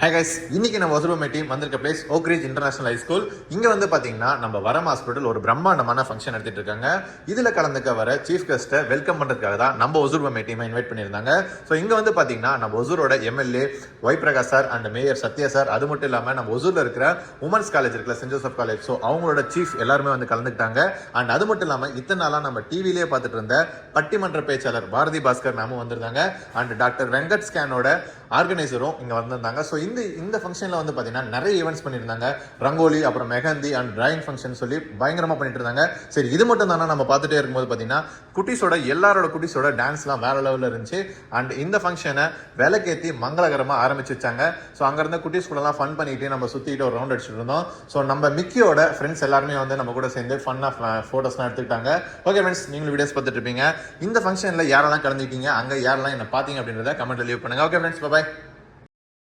Hi guys, இன்னைக்கு நம்ம ஒசூர்மை team வந்திருக்க place okay ridge international high school. இங்க வந்து பாத்தீங்கன்னா நம்ம வரம் ஹாஸ்பிட்டல் ஒரு பிரம்மாண்டமான ஃபங்க்ஷன் எடுத்துட்டு இருக்காங்க. இதுல கலந்துக்க வர சீஃப் கெஸ்ட்டை வெல்கம் பண்றதுக்காக தான் நம்ம ஒசூர்மை டீமை இன்வைட் பண்ணியிருந்தாங்க. ஸோ இங்க வந்து பாத்தீங்கன்னா நம்ம ஒசூரோட MLA Y Prakash sir and mayor Sathya sir, அது மட்டும் இல்லாம நம்ம ஒசூர்ல இருக்கிற உமன்ஸ் காலேஜ் இருக்குல்ல, சென்ட் ஜோசப் காலேஜ், ஸோ அவங்களோட சீஃப் எல்லாருமே வந்து கலந்துக்கிட்டாங்க. அண்ட் அது மட்டும் இல்லாம இத்தனை நாளா நம்ம டிவிலேயே பார்த்துட்டு இருந்த பட்டிமன்ற பேச்சாளர் பாரதி பாஸ்கர் மேமும் வந்திருந்தாங்க. அண்ட் டாக்டர் வெங்கட் ஸ்கேனோட ஆர்கனைசரும் இங்க வந்திருந்தாங்க. ஸோ இந்த ஃபங்க்ஷன்ல வந்து பாத்தீங்கன்னா நிறைய ஈவெண்ட்ஸ் பண்ணியிருந்தாங்க. ரங்கோலி, அப்புறம் மெஹந்தி அண்ட் டிராயிங் ஃபங்க்ஷன் சொல்லி பயங்கரமா பண்ணிட்டு இருந்தாங்க. சரி, இது மட்டும் தானே நம்ம பார்த்துட்டே இருக்கும்போது பாத்தீங்கன்னா குட்டிஸோட எல்லாரோட குட்டிஸோட டான்ஸ்லாம் வேற லெவலில் இருந்துச்சு. அண்ட் இந்த ஃபங்க்ஷனை விளக்கேற்றி மங்களகரமா ஆரம்பிச்சு வச்சாங்க. ஸோ அங்க இருந்த குட்டிஸ் கூட எல்லாம் ஃபன் பண்ணிட்டு நம்ம சுத்திட்டு ஒரு ரவுண்ட் அடிச்சுட்டு இருந்தோம். ஸோ நம்ம மிக்கியோட ஃப்ரெண்ட்ஸ் எல்லாருமே வந்து நம்ம கூட சேர்ந்து ஃபன்னா போட்டோஸ்லாம் எடுத்துக்கிட்டாங்க. ஓகே ஃப்ரெண்ட்ஸ், நீங்களும் வீடியோஸ் பார்த்துட்டு இருப்பீங்க. இந்த ஃபங்க்ஷன்ல யாரெல்லாம் கலந்துக்கிட்டீங்க, அங்க யாரெல்லாம் என்ன பாத்தீங்க அப்படின்றத கமெண்ட்ல லீவ் பண்ணுங்க. Okay friends, by.